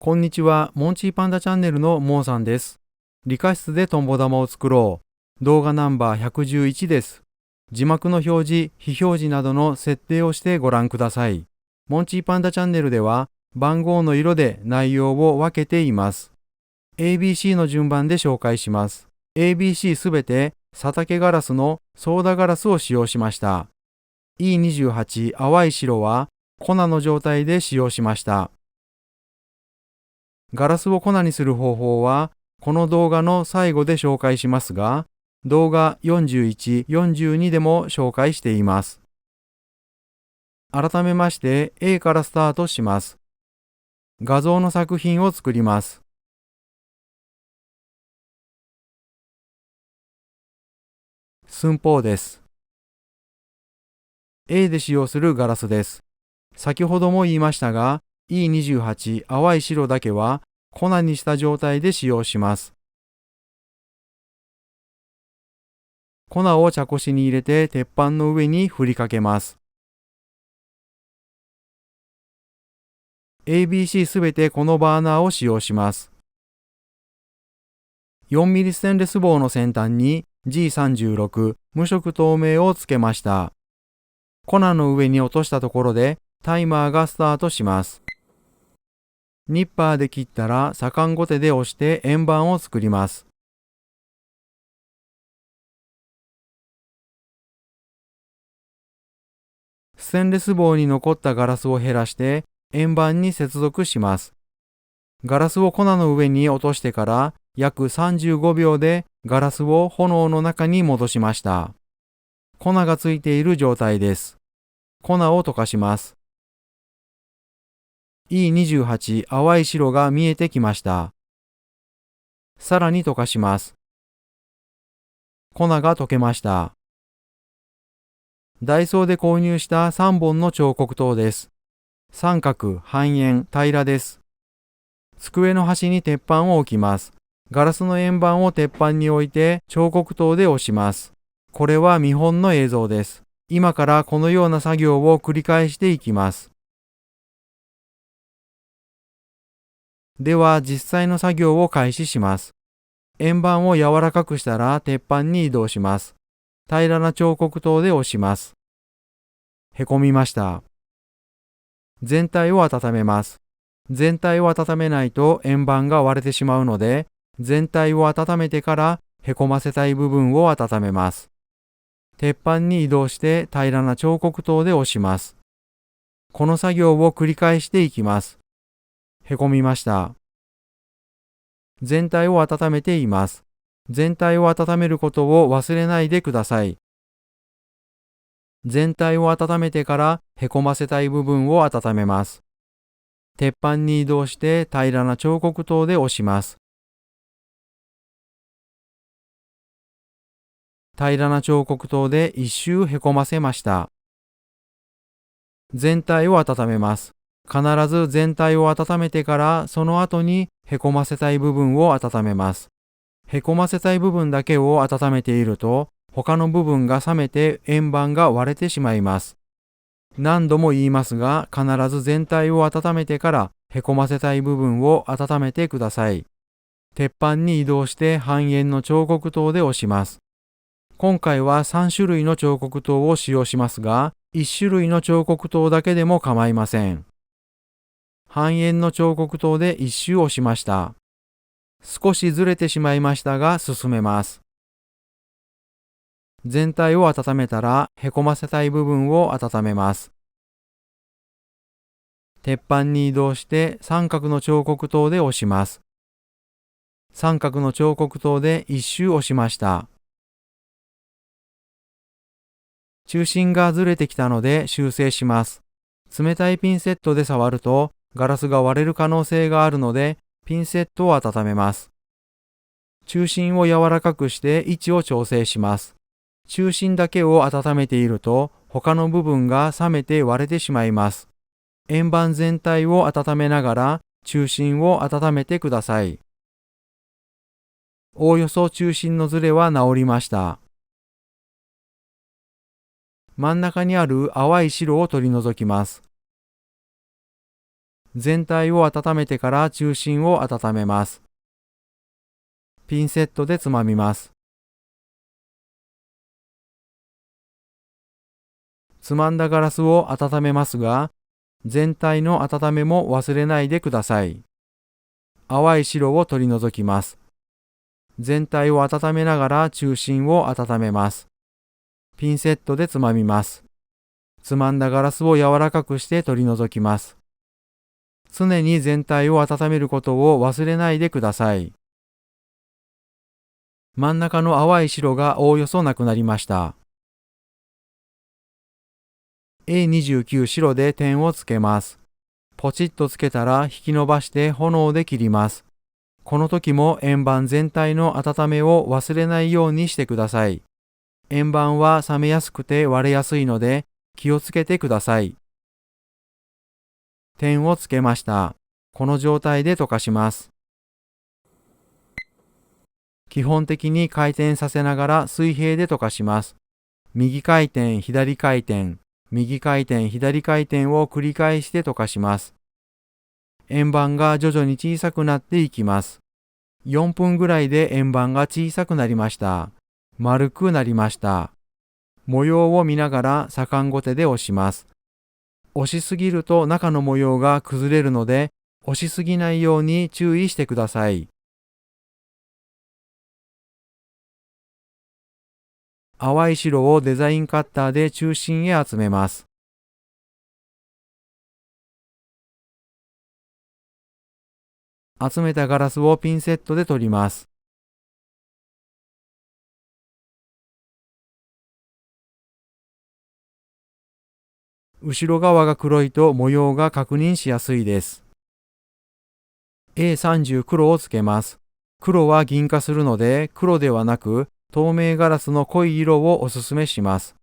こんにちは、モンチーパンダチャンネルのモーさんです。理科室でトンボ玉を作ろう。動画ナンバー111です。字幕の表示、非表示などの設定をしてご覧ください。モンチーパンダチャンネルでは番号の色で内容を分けています。ABC の順番で紹介します。ABC すべて佐竹ガラスのソーダガラスを使用しました。E28 淡い白は粉の状態で使用しました。ガラスを粉にする方法はこの動画の最後で紹介しますが、動画41、42でも紹介しています。改めまして A からスタートします。画像の作品を作ります。寸法です。A で使用するガラスです。先ほども言いましたが、E28 淡い白だけは粉にした状態で使用します。粉を茶こしに入れて鉄板の上に振りかけます。ABC すべてこのバーナーを使用します。4mm ステンレス棒の先端に G36 無色透明をつけました。粉の上に落としたところでタイマーがスタートします。ニッパーで切ったら左官5手で押して円盤を作ります。ステンレス棒に残ったガラスを減らして円盤に接続します。ガラスを粉の上に落としてから約35秒でガラスを炎の中に戻しました。粉がついている状態です。粉を溶かします。E28 淡い白が見えてきました。さらに溶かします。粉が溶けました。ダイソーで購入した3本の彫刻刀です。三角、半円、平らです。机の端に鉄板を置きます。ガラスの円盤を鉄板に置いて彫刻刀で押します。これは見本の映像です。今からこのような作業を繰り返していきます。では実際の作業を開始します。円盤を柔らかくしたら鉄板に移動します。平らな彫刻刀で押します。へこみました。全体を温めます。全体を温めないと円盤が割れてしまうので、全体を温めてからへこませたい部分を温めます。鉄板に移動して平らな彫刻刀で押します。この作業を繰り返していきます。へこみました。全体を温めています。全体を温めることを忘れないでください。全体を温めてからへこませたい部分を温めます。鉄板に移動して平らな彫刻刀で押します。平らな彫刻刀で一周へこませました。全体を温めます。必ず全体を温めてからその後にへこませたい部分を温めます。へこませたい部分だけを温めていると他の部分が冷めて円盤が割れてしまいます。何度も言いますが必ず全体を温めてからへこませたい部分を温めてください。鉄板に移動して半円の彫刻刀で押します。今回は3種類の彫刻刀を使用しますが、1種類の彫刻刀だけでも構いません。半円の彫刻刀で1周押しました。少しずれてしまいましたが進めます。全体を温めたらへこませたい部分を温めます。鉄板に移動して三角の彫刻刀で押します。三角の彫刻刀で1周押しました。中心がずれてきたので修正します。冷たいピンセットで触るとガラスが割れる可能性があるのでピンセットを温めます。中心を柔らかくして位置を調整します。中心だけを温めていると他の部分が冷めて割れてしまいます。円盤全体を温めながら中心を温めてください。おおよそ中心のずれは治りました。真ん中にある淡い白を取り除きます。全体を温めてから中心を温めます。ピンセットでつまみます。つまんだガラスを温めますが、全体の温めも忘れないでください。淡い白を取り除きます。全体を温めながら中心を温めます。ピンセットでつまみます。つまんだガラスを柔らかくして取り除きます。常に全体を温めることを忘れないでください。真ん中の淡い白がおおよそなくなりました。A29 白で点をつけます。ポチッとつけたら引き伸ばして炎で切ります。この時も円盤全体の温めを忘れないようにしてください。円盤は冷めやすくて割れやすいので気をつけてください。点をつけました。この状態で溶かします。基本的に回転させながら水平で溶かします。右回転、左回転、右回転、左回転を繰り返して溶かします。円盤が徐々に小さくなっていきます。4分ぐらいで円盤が小さくなりました。丸くなりました。模様を見ながら左官ごてで押します。押しすぎると中の模様が崩れるので、押しすぎないように注意してください。淡い白をデザインカッターで中心へ集めます。集めたガラスをピンセットで取ります。後ろ側が黒いと模様が確認しやすいです。A30 黒をつけます。黒は銀化するので黒ではなく透明ガラスの濃い色をおすすめします。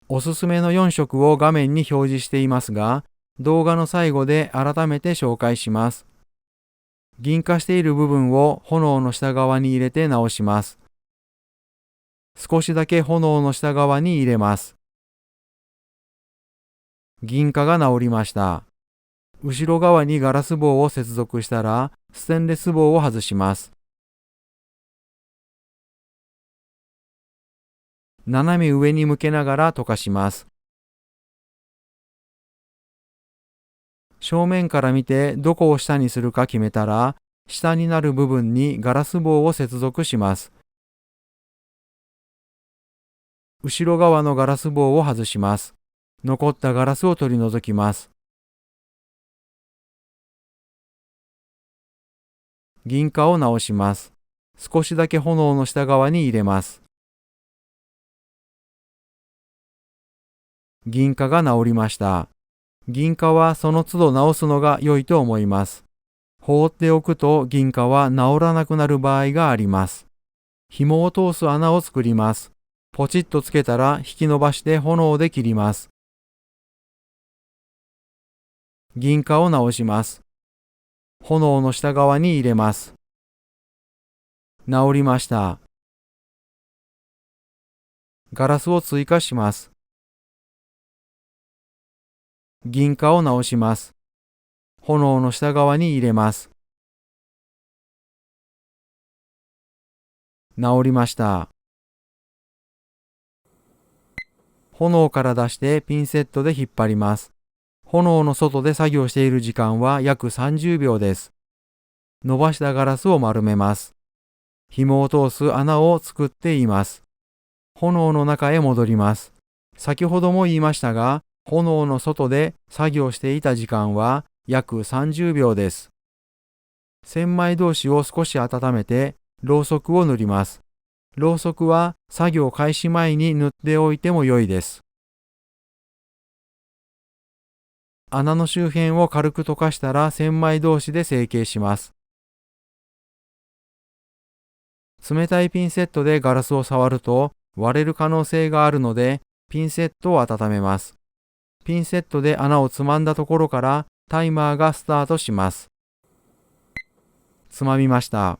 おすすめの4色を画面に表示していますが、動画の最後で改めて紹介します。銀化している部分を炎の下側に入れて直します。少しだけ炎の下側に入れます。銀化が治りました。後ろ側にガラス棒を接続したら、ステンレス棒を外します。斜め上に向けながら溶かします。正面から見てどこを下にするか決めたら、下になる部分にガラス棒を接続します。後ろ側のガラス棒を外します。残ったガラスを取り除きます。銀化を直します。少しだけ炎の下側に入れます。銀化が治りました。銀化はその都度直すのが良いと思います。放っておくと銀化は治らなくなる場合があります。紐を通す穴を作ります。ポチッとつけたら引き伸ばして炎で切ります。銀化を直します。炎の下側に入れます。治りました。ガラスを追加します。銀化を直します。炎の下側に入れます。治りました。炎から出してピンセットで引っ張ります。炎の外で作業している時間は約30秒です。伸ばしたガラスを丸めます。紐を通す穴を作っています。炎の中へ戻ります。先ほども言いましたが、炎の外で作業していた時間は約30秒です。千枚同士を少し温めて、ろうそくを塗ります。ろうそくは作業開始前に塗っておいても良いです。穴の周辺を軽く溶かしたら千枚同士で成形します。冷たいピンセットでガラスを触ると割れる可能性があるので、ピンセットを温めます。ピンセットで穴をつまんだところからタイマーがスタートします。つまみました。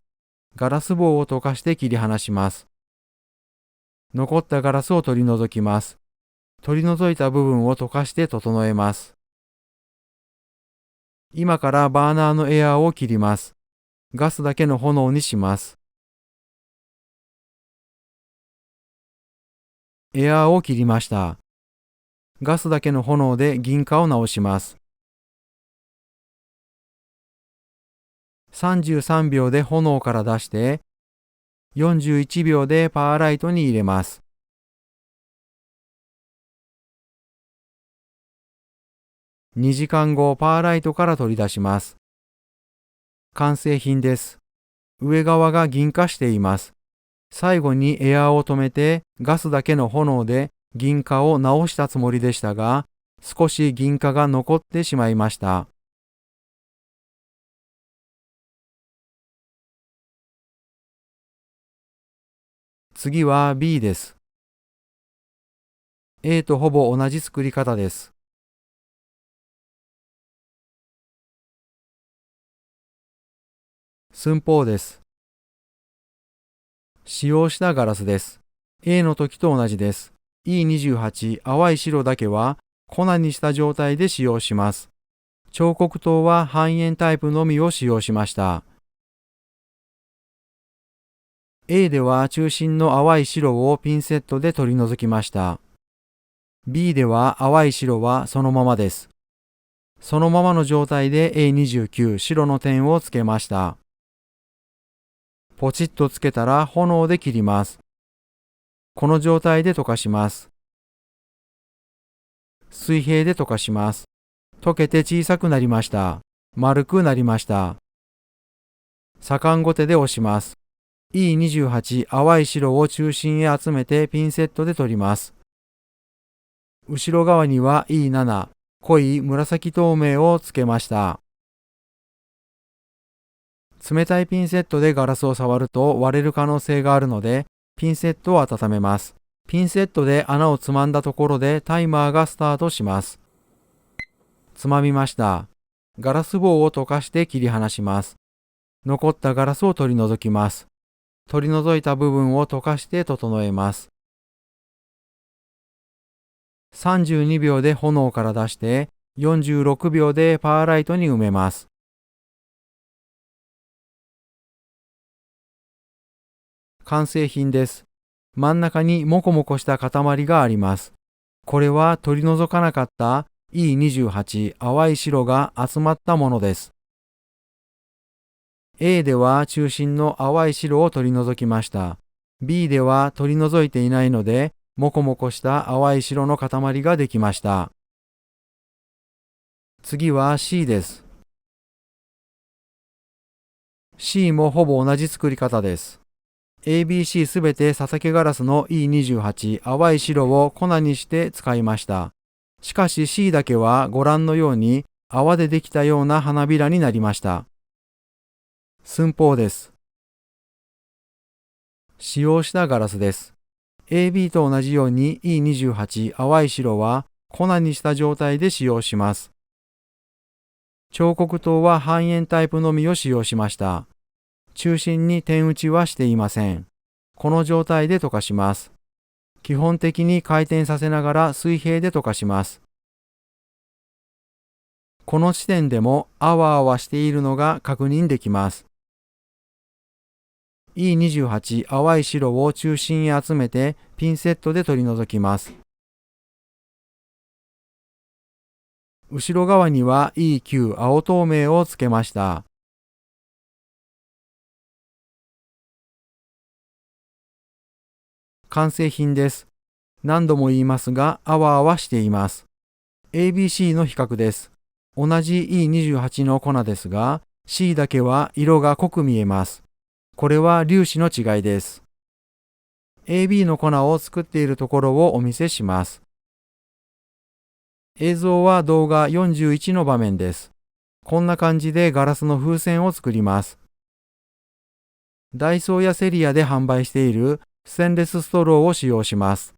ガラス棒を溶かして切り離します。残ったガラスを取り除きます。取り除いた部分を溶かして整えます。今からバーナーのエアーを切ります。ガスだけの炎にします。エアーを切りました。ガスだけの炎で銀貨を直します。33秒で炎から出して、41秒でパーライトに入れます。2時間後、パーライトから取り出します。完成品です。上側が銀化しています。最後にエアーを止めてガスだけの炎で銀貨を直したつもりでしたが、少し銀貨が残ってしまいました。次は B です。A とほぼ同じ作り方です。寸法です。使用したガラスです。A の時と同じです。E28 淡い白だけは粉にした状態で使用します。彫刻刀は半円タイプのみを使用しました。A では中心の淡い白をピンセットで取り除きました。B では淡い白はそのままです。そのままの状態で A29 白の点をつけました。ポチッとつけたら炎で切ります。この状態で溶かします。水平で溶かします。溶けて小さくなりました。丸くなりました。左官ごてで押します。E28 淡い白を中心へ集めてピンセットで取ります。後ろ側には E7 濃い紫透明をつけました。冷たいピンセットでガラスを触ると割れる可能性があるので、ピンセットを温めます。ピンセットで穴をつまんだところでタイマーがスタートします。つまみました。ガラス棒を溶かして切り離します。残ったガラスを取り除きます。取り除いた部分を溶かして整えます。32秒で炎から出して46秒でパーライトに埋めます。完成品です。真ん中にモコモコした塊があります。これは取り除かなかった E28 淡い白が集まったものです。A では中心の淡い白を取り除きました。B では取り除いていないので、モコモコした淡い白の塊ができました。次は C です。C もほぼ同じ作り方です。ABC すべて佐竹ガラスの E28 淡い白を粉にして使いました。しかし C だけはご覧のように泡でできたような花びらになりました。寸法です。使用したガラスです。AB と同じように E28 淡い白は粉にした状態で使用します。彫刻刀は半円タイプのみを使用しました。中心に点打ちはしていません。この状態で溶かします。基本的に回転させながら水平で溶かします。この地点でもあわあわしているのが確認できます。E28 淡い白を中心へ集めてピンセットで取り除きます。後ろ側には E9 青透明をつけました。完成品です。何度も言いますが、あわあわしています。ABC の比較です。同じ E28 の粉ですが、C だけは色が濃く見えます。これは粒子の違いです。AB の粉を作っているところをお見せします。映像は動画41の場面です。こんな感じでガラスの風船を作ります。ダイソーやセリアで販売しているステンレスストローを使用します。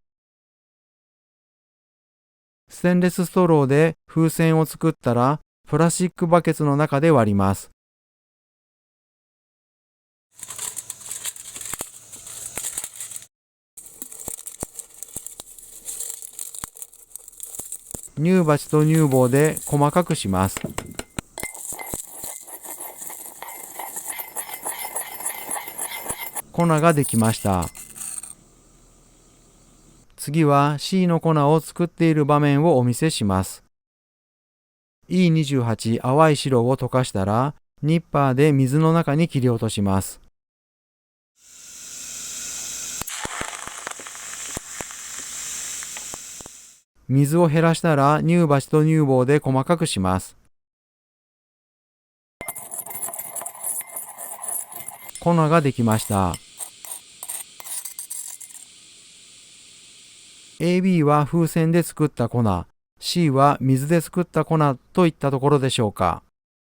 ステンレスストローで風船を作ったら、プラスチックバケツの中で割ります。乳鉢と乳棒で細かくします。粉ができました。次は C の粉を作っている場面をお見せします。E28 淡い白を溶かしたら、ニッパーで水の中に切り落とします。水を減らしたら乳鉢と乳棒で細かくします。粉ができました。AB は風船で作った粉、C は水で作った粉といったところでしょうか。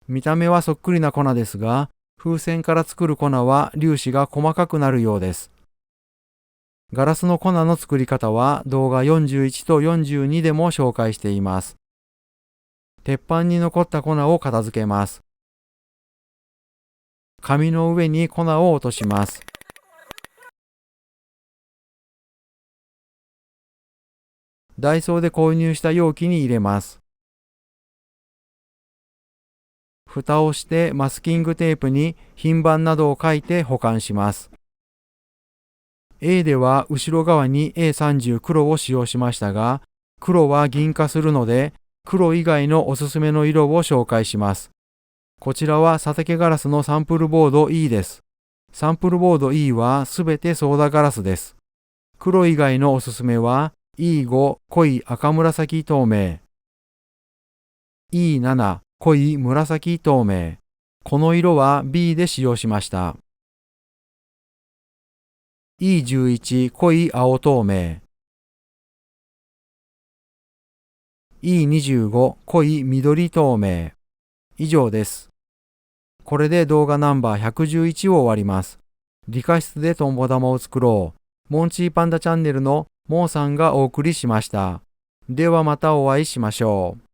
見た目はそっくりな粉ですが、風船から作る粉は粒子が細かくなるようです。ガラスの粉の作り方は動画41と42でも紹介しています。鉄板に残った粉を片付けます。紙の上に粉を落とします。ダイソーで購入した容器に入れます。蓋をしてマスキングテープに品番などを書いて保管します。A では後ろ側に A30 黒を使用しましたが、黒は銀化するので、黒以外のおすすめの色を紹介します。こちらは佐竹ガラスのサンプルボード E です。サンプルボード E はすべてソーダガラスです。黒以外のおすすめは E5 濃い赤紫透明、E7 濃い紫透明。この色は B で使用しました。E11 濃い青透明、E25 濃い緑透明。以上です。これで動画ナンバー111を終わります。理科室でトンボ玉を作ろう。モンチーパンダチャンネルのモーさんがお送りしました。ではまたお会いしましょう。